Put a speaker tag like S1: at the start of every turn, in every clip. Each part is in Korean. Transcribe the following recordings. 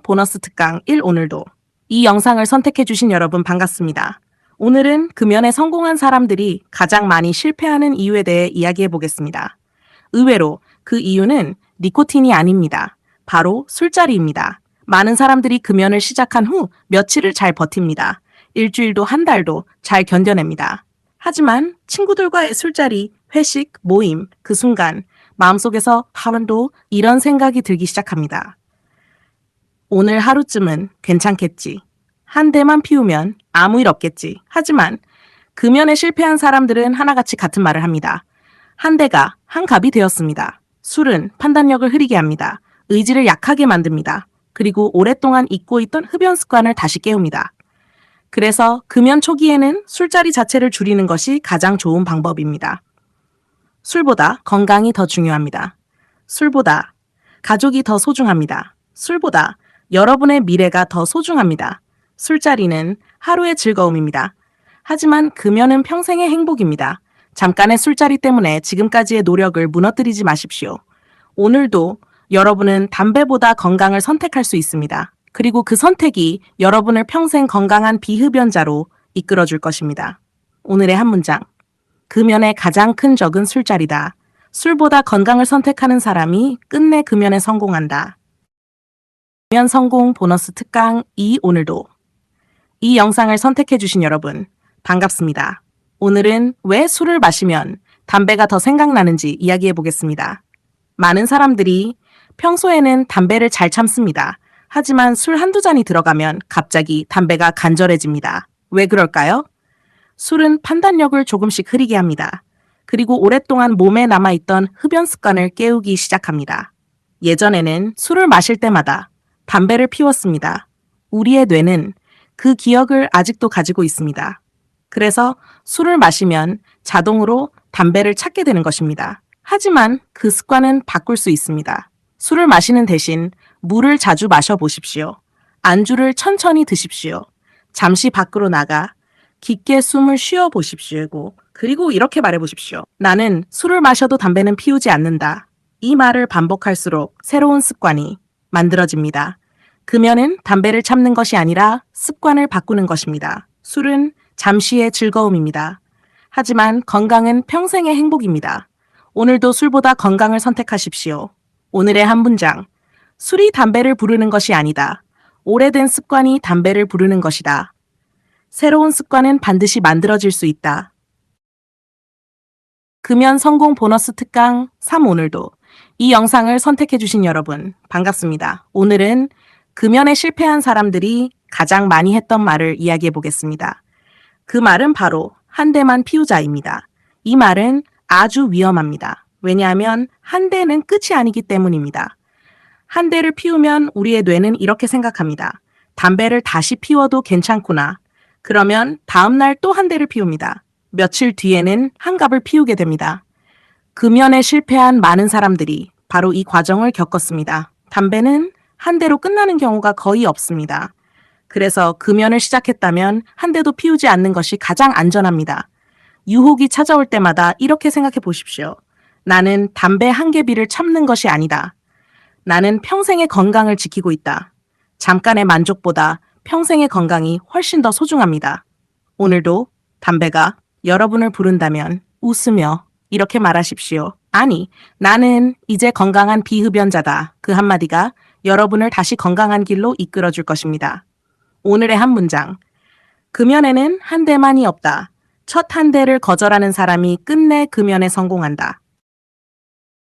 S1: 보너스 특강 1 오늘도 이 영상을 선택해주신 여러분 반갑습니다. 오늘은 금연에 성공한 사람들이 가장 많이 실패하는 이유에 대해 이야기해 보겠습니다. 의외로 그 이유는 니코틴이 아닙니다. 바로 술자리입니다. 많은 사람들이 금연을 시작한 후 며칠을 잘 버팁니다. 일주일도 한 달도 잘 견뎌냅니다. 하지만 친구들과의 술자리, 회식, 모임, 그 순간 마음속에서 하루도 이런 생각이 들기 시작합니다. 오늘 하루쯤은 괜찮겠지. 한 대만 피우면 아무 일 없겠지. 하지만 금연에 실패한 사람들은 하나같이 같은 말을 합니다. 한 대가 한갑이 되었습니다. 술은 판단력을 흐리게 합니다. 의지를 약하게 만듭니다. 그리고 오랫동안 잊고 있던 흡연 습관을 다시 깨웁니다. 그래서 금연 초기에는 술자리 자체를 줄이는 것이 가장 좋은 방법입니다. 술보다 건강이 더 중요합니다. 술보다 가족이 더 소중합니다. 술보다 여러분의 미래가 더 소중합니다. 술자리는 하루의 즐거움입니다. 하지만 금연은 평생의 행복입니다. 잠깐의 술자리 때문에 지금까지의 노력을 무너뜨리지 마십시오. 오늘도 여러분은 담배보다 건강을 선택할 수 있습니다. 그리고 그 선택이 여러분을 평생 건강한 비흡연자로 이끌어줄 것입니다. 오늘의 한 문장. 금연의 가장 큰 적은 술자리다. 술보다 건강을 선택하는 사람이 끝내 금연에 성공한다. 금연 성공 보너스 특강 2 오늘도 이 영상을 선택해주신 여러분 반갑습니다. 오늘은 왜 술을 마시면 담배가 더 생각나는지 이야기해 보겠습니다. 많은 사람들이 평소에는 담배를 잘 참습니다. 하지만 술 한두 잔이 들어가면 갑자기 담배가 간절해집니다. 왜 그럴까요? 술은 판단력을 조금씩 흐리게 합니다. 그리고 오랫동안 몸에 남아있던 흡연 습관을 깨우기 시작합니다. 예전에는 술을 마실 때마다 담배를 피웠습니다. 우리의 뇌는 그 기억을 아직도 가지고 있습니다. 그래서 술을 마시면 자동으로 담배를 찾게 되는 것입니다. 하지만 그 습관은 바꿀 수 있습니다. 술을 마시는 대신 물을 자주 마셔보십시오. 안주를 천천히 드십시오. 잠시 밖으로 나가 깊게 숨을 쉬어보십시오. 그리고 이렇게 말해보십시오. 나는 술을 마셔도 담배는 피우지 않는다. 이 말을 반복할수록 새로운 습관이 만들어집니다. 금연은 담배를 참는 것이 아니라 습관을 바꾸는 것입니다. 술은 잠시의 즐거움입니다. 하지만 건강은 평생의 행복입니다. 오늘도 술보다 건강을 선택하십시오. 오늘의 한 문장. 술이 담배를 부르는 것이 아니다. 오래된 습관이 담배를 부르는 것이다. 새로운 습관은 반드시 만들어질 수 있다. 금연 성공 보너스 특강 3 오늘도 이 영상을 선택해주신 여러분 반갑습니다. 오늘은 금연에 실패한 사람들이 가장 많이 했던 말을 이야기해 보겠습니다. 그 말은 바로 한 대만 피우자입니다. 이 말은 아주 위험합니다. 왜냐하면 한 대는 끝이 아니기 때문입니다. 한 대를 피우면 우리의 뇌는 이렇게 생각합니다. 담배를 다시 피워도 괜찮구나. 그러면 다음날 또 한 대를 피웁니다. 며칠 뒤에는 한 갑을 피우게 됩니다. 금연에 실패한 많은 사람들이 바로 이 과정을 겪었습니다. 담배는 한 대로 끝나는 경우가 거의 없습니다. 그래서 금연을 시작했다면 한 대도 피우지 않는 것이 가장 안전합니다. 유혹이 찾아올 때마다 이렇게 생각해 보십시오. 나는 담배 한 개비를 참는 것이 아니다. 나는 평생의 건강을 지키고 있다. 잠깐의 만족보다 평생의 건강이 훨씬 더 소중합니다. 오늘도 담배가 여러분을 부른다면 웃으며 이렇게 말하십시오. 아니, 나는 이제 건강한 비흡연자다. 그 한마디가 여러분을 다시 건강한 길로 이끌어줄 것입니다. 오늘의 한 문장. 금연에는 한 대만이 없다. 첫 한 대를 거절하는 사람이 끝내 금연에 성공한다.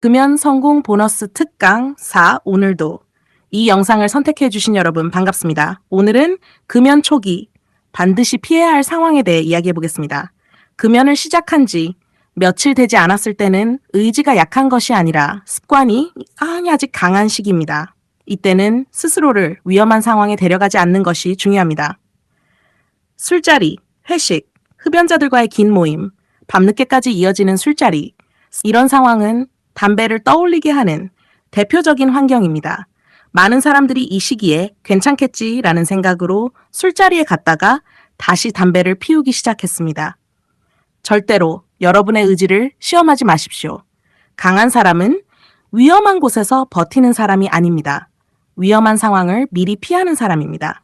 S1: 금연 성공 보너스 특강 4 오늘도 이 영상을 선택해주신 여러분 반갑습니다. 오늘은 금연 초기 반드시 피해야 할 상황에 대해 이야기해 보겠습니다. 금연을 시작한 지 며칠 되지 않았을 때는 의지가 약한 것이 아니라 습관이 아직 강한 시기입니다. 이때는 스스로를 위험한 상황에 데려가지 않는 것이 중요합니다. 술자리, 회식, 흡연자들과의 긴 모임, 밤늦게까지 이어지는 술자리, 이런 상황은 담배를 떠올리게 하는 대표적인 환경입니다. 많은 사람들이 이 시기에 괜찮겠지라는 생각으로 술자리에 갔다가 다시 담배를 피우기 시작했습니다. 절대로 여러분의 의지를 시험하지 마십시오. 강한 사람은 위험한 곳에서 버티는 사람이 아닙니다. 위험한 상황을 미리 피하는 사람입니다.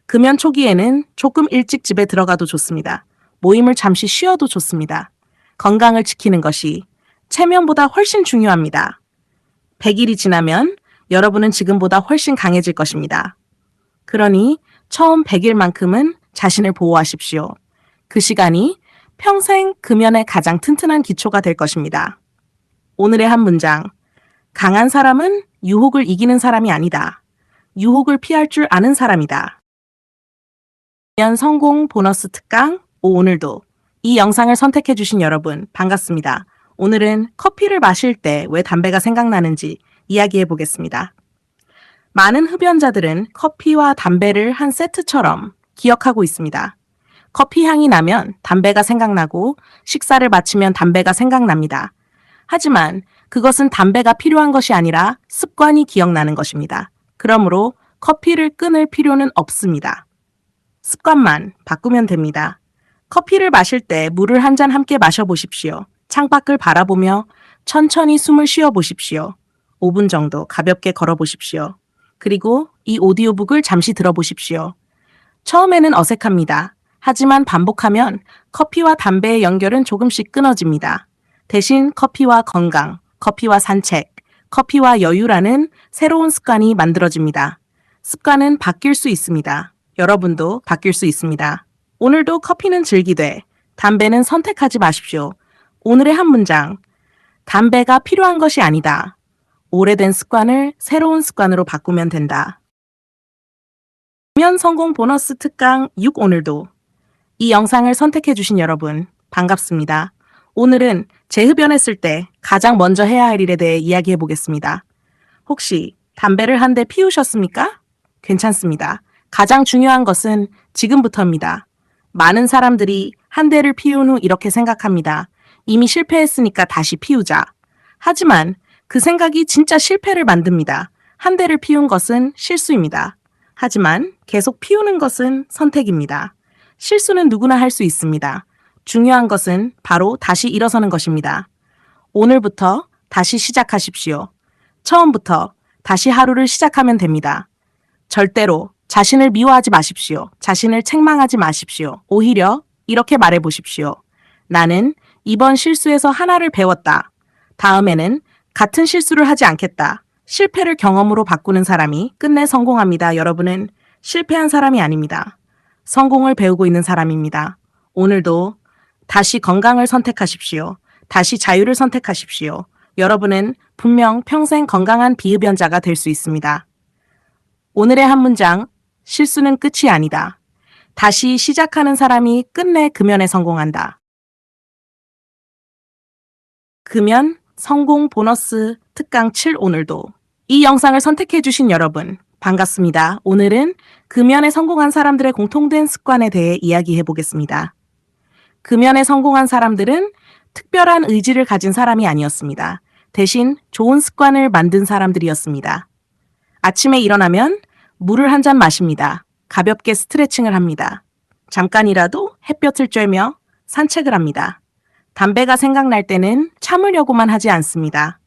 S1: 금연 초기에는 조금 일찍 집에 들어가도 좋습니다. 모임을 잠시 쉬어도 좋습니다. 건강을 지키는 것이 체면보다 훨씬 중요합니다. 100일이 지나면 여러분은 지금보다 훨씬 강해질 것입니다. 그러니 처음 100일만큼은 자신을 보호하십시오. 그 시간이 평생 금연의 가장 튼튼한 기초가 될 것입니다. 오늘의 한 문장. 강한 사람은 유혹을 이기는 사람이 아니다. 유혹을 피할 줄 아는 사람이다. 금연 성공 보너스 특강 오늘도 이 영상을 선택해주신 여러분 반갑습니다. 오늘은 커피를 마실 때 왜 담배가 생각나는지 이야기해 보겠습니다. 많은 흡연자들은 커피와 담배를 한 세트처럼 기억하고 있습니다. 커피 향이 나면 담배가 생각나고 식사를 마치면 담배가 생각납니다. 하지만 그것은 담배가 필요한 것이 아니라 습관이 기억나는 것입니다. 그러므로 커피를 끊을 필요는 없습니다. 습관만 바꾸면 됩니다. 커피를 마실 때 물을 한 잔 함께 마셔보십시오. 창밖을 바라보며 천천히 숨을 쉬어보십시오. 5분 정도 가볍게 걸어보십시오. 그리고 이 오디오북을 잠시 들어보십시오. 처음에는 어색합니다. 하지만 반복하면 커피와 담배의 연결은 조금씩 끊어집니다. 대신 커피와 건강, 커피와 산책, 커피와 여유라는 새로운 습관이 만들어집니다. 습관은 바뀔 수 있습니다. 여러분도 바뀔 수 있습니다. 오늘도 커피는 즐기되 담배는 선택하지 마십시오. 오늘의 한 문장. 담배가 필요한 것이 아니다. 오래된 습관을 새로운 습관으로 바꾸면 된다. 금연 성공 보너스 특강 6 오늘도 이 영상을 선택해주신 여러분 반갑습니다. 오늘은 재흡연했을 때 가장 먼저 해야 할 일에 대해 이야기해 보겠습니다. 혹시 담배를 한 대 피우셨습니까? 괜찮습니다. 가장 중요한 것은 지금부터입니다. 많은 사람들이 한 대를 피운 후 이렇게 생각합니다. 이미 실패했으니까 다시 피우자. 하지만 그 생각이 진짜 실패를 만듭니다. 한 대를 피운 것은 실수입니다. 하지만 계속 피우는 것은 선택입니다. 실수는 누구나 할 수 있습니다. 중요한 것은 바로 다시 일어서는 것입니다. 오늘부터 다시 시작하십시오. 처음부터 다시 하루를 시작하면 됩니다. 절대로 자신을 미워하지 마십시오. 자신을 책망하지 마십시오. 오히려 이렇게 말해 보십시오. 나는 이번 실수에서 하나를 배웠다. 다음에는 같은 실수를 하지 않겠다. 실패를 경험으로 바꾸는 사람이 끝내 성공합니다. 여러분은 실패한 사람이 아닙니다. 성공을 배우고 있는 사람입니다. 오늘도 다시 건강을 선택하십시오. 다시 자유를 선택하십시오. 여러분은 분명 평생 건강한 비흡연자가 될 수 있습니다. 오늘의 한 문장, 실수는 끝이 아니다. 다시 시작하는 사람이 끝내 금연에 성공한다. 금연 성공 보너스 특강 7 오늘도 이 영상을 선택해주신 여러분 반갑습니다. 오늘은 금연에 성공한 사람들의 공통된 습관에 대해 이야기해 보겠습니다. 금연에 성공한 사람들은 특별한 의지를 가진 사람이 아니었습니다. 대신 좋은 습관을 만든 사람들이었습니다. 아침에 일어나면 물을 한 잔 마십니다. 가볍게 스트레칭을 합니다. 잠깐이라도 햇볕을 쬐며 산책을 합니다. 담배가 생각날 때는 참으려고만 하지 않습니다.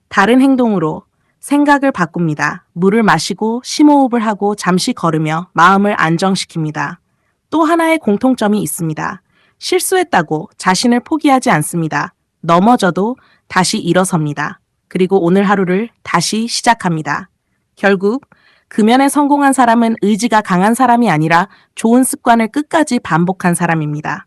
S1: 다른 행동으로 생각을 바꿉니다. 물을 마시고 심호흡을 하고 잠시 걸으며 마음을 안정시킵니다. 또 하나의 공통점이 있습니다. 실수했다고 자신을 포기하지 않습니다. 넘어져도 다시 일어섭니다. 그리고 오늘 하루를 다시 시작합니다. 결국 금연에 성공한 사람은 의지가 강한 사람이 아니라 좋은 습관을 끝까지 반복한 사람입니다.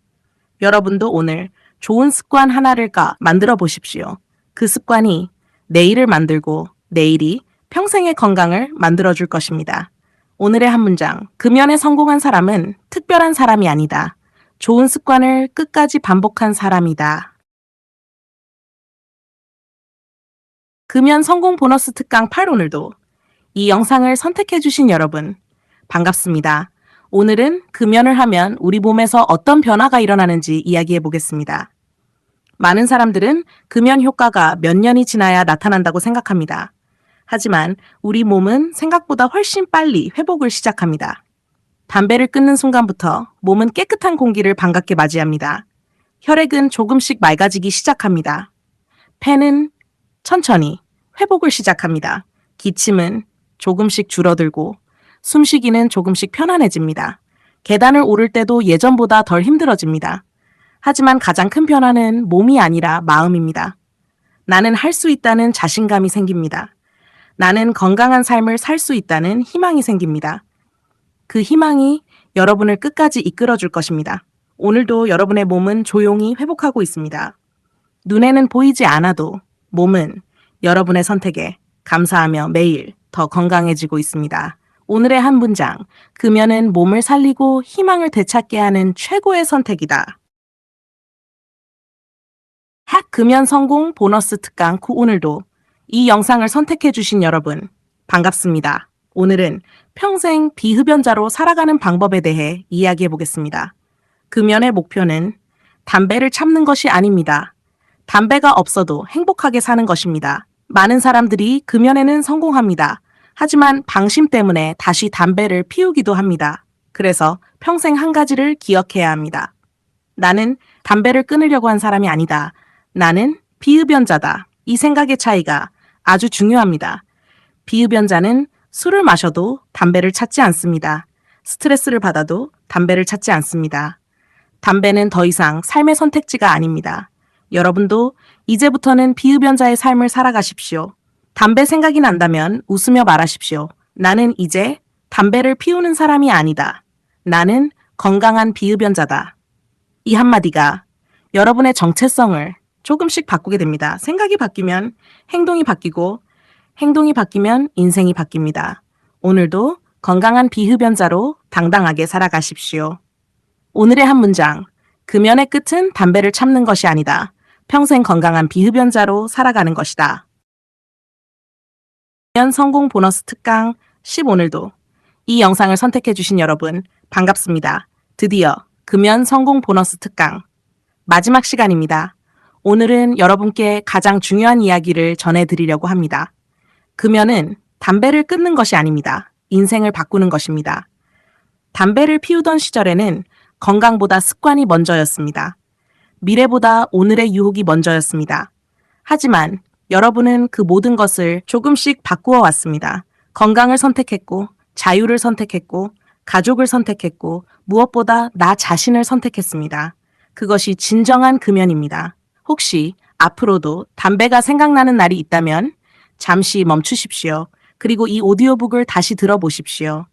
S1: 여러분도 오늘 좋은 습관 하나를 만들어 보십시오. 그 습관이 내일을 만들고 내일이 평생의 건강을 만들어줄 것입니다. 오늘의 한 문장. 금연에 성공한 사람은 특별한 사람이 아니다. 좋은 습관을 끝까지 반복한 사람이다. 금연 성공 보너스 특강 8 오늘도 이 영상을 선택해주신 여러분 반갑습니다. 오늘은 금연을 하면 우리 몸에서 어떤 변화가 일어나는지 이야기해 보겠습니다. 많은 사람들은 금연 효과가 몇 년이 지나야 나타난다고 생각합니다. 하지만 우리 몸은 생각보다 훨씬 빨리 회복을 시작합니다. 담배를 끊는 순간부터 몸은 깨끗한 공기를 반갑게 맞이합니다. 혈액은 조금씩 맑아지기 시작합니다. 폐는 천천히 회복을 시작합니다. 기침은 조금씩 줄어들고 숨쉬기는 조금씩 편안해집니다. 계단을 오를 때도 예전보다 덜 힘들어집니다. 하지만 가장 큰 변화는 몸이 아니라 마음입니다. 나는 할 수 있다는 자신감이 생깁니다. 나는 건강한 삶을 살 수 있다는 희망이 생깁니다. 그 희망이 여러분을 끝까지 이끌어줄 것입니다. 오늘도 여러분의 몸은 조용히 회복하고 있습니다. 눈에는 보이지 않아도 몸은 여러분의 선택에 감사하며 매일 더 건강해지고 있습니다. 오늘의 한 문장, 금연은 몸을 살리고 희망을 되찾게 하는 최고의 선택이다. 금연 성공 보너스 특강 오늘도 이 영상을 선택해주신 여러분, 반갑습니다. 오늘은 평생 비흡연자로 살아가는 방법에 대해 이야기해 보겠습니다. 금연의 목표는 담배를 참는 것이 아닙니다. 담배가 없어도 행복하게 사는 것입니다. 많은 사람들이 금연에는 성공합니다. 하지만 방심 때문에 다시 담배를 피우기도 합니다. 그래서 평생 한 가지를 기억해야 합니다. 나는 담배를 끊으려고 한 사람이 아니다. 나는 비흡연자다. 이 생각의 차이가 아주 중요합니다. 비흡연자는 술을 마셔도 담배를 찾지 않습니다. 스트레스를 받아도 담배를 찾지 않습니다. 담배는 더 이상 삶의 선택지가 아닙니다. 여러분도 이제부터는 비흡연자의 삶을 살아가십시오. 담배 생각이 난다면 웃으며 말하십시오. 나는 이제 담배를 피우는 사람이 아니다. 나는 건강한 비흡연자다. 이 한마디가 여러분의 정체성을 조금씩 바꾸게 됩니다. 생각이 바뀌면 행동이 바뀌고 행동이 바뀌면 인생이 바뀝니다. 오늘도 건강한 비흡연자로 당당하게 살아가십시오. 오늘의 한 문장, 금연의 끝은 담배를 참는 것이 아니다. 평생 건강한 비흡연자로 살아가는 것이다. 금연 성공 보너스 특강 10 오늘도 이 영상을 선택해주신 여러분 반갑습니다. 드디어 금연 성공 보너스 특강 마지막 시간입니다. 오늘은 여러분께 가장 중요한 이야기를 전해드리려고 합니다. 금연은 담배를 끊는 것이 아닙니다. 인생을 바꾸는 것입니다. 담배를 피우던 시절에는 건강보다 습관이 먼저였습니다. 미래보다 오늘의 유혹이 먼저였습니다. 하지만 여러분은 그 모든 것을 조금씩 바꾸어 왔습니다. 건강을 선택했고, 자유를 선택했고, 가족을 선택했고, 무엇보다 나 자신을 선택했습니다. 그것이 진정한 금연입니다. 혹시 앞으로도 담배가 생각나는 날이 있다면 잠시 멈추십시오. 그리고 이 오디오북을 다시 들어보십시오.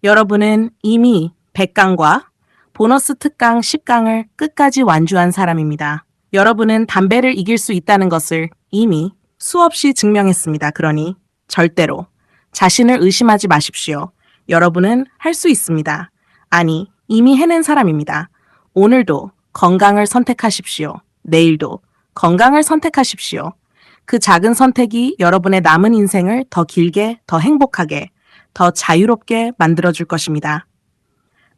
S1: 여러분은 이미 100강과 보너스 특강 10강을 끝까지 완주한 사람입니다. 여러분은 담배를 이길 수 있다는 것을 이미 수없이 증명했습니다. 그러니 절대로 자신을 의심하지 마십시오. 여러분은 할 수 있습니다. 아니, 이미 해낸 사람입니다. 오늘도 건강을 선택하십시오. 내일도 건강을 선택하십시오. 그 작은 선택이 여러분의 남은 인생을 더 길게, 더 행복하게, 더 자유롭게 만들어줄 것입니다.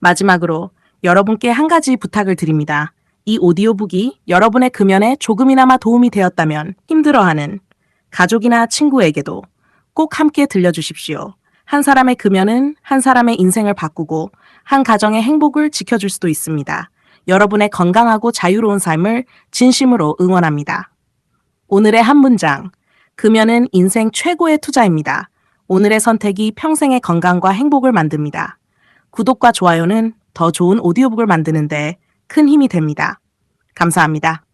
S1: 마지막으로 여러분께 한 가지 부탁을 드립니다. 이 오디오북이 여러분의 금연에 조금이나마 도움이 되었다면 힘들어하는 가족이나 친구에게도 꼭 함께 들려주십시오. 한 사람의 금연은 한 사람의 인생을 바꾸고 한 가정의 행복을 지켜줄 수도 있습니다. 여러분의 건강하고 자유로운 삶을 진심으로 응원합니다. 오늘의 한 문장, 금연은 인생 최고의 투자입니다. 오늘의 선택이 평생의 건강과 행복을 만듭니다. 구독과 좋아요는 더 좋은 오디오북을 만드는데 큰 힘이 됩니다. 감사합니다.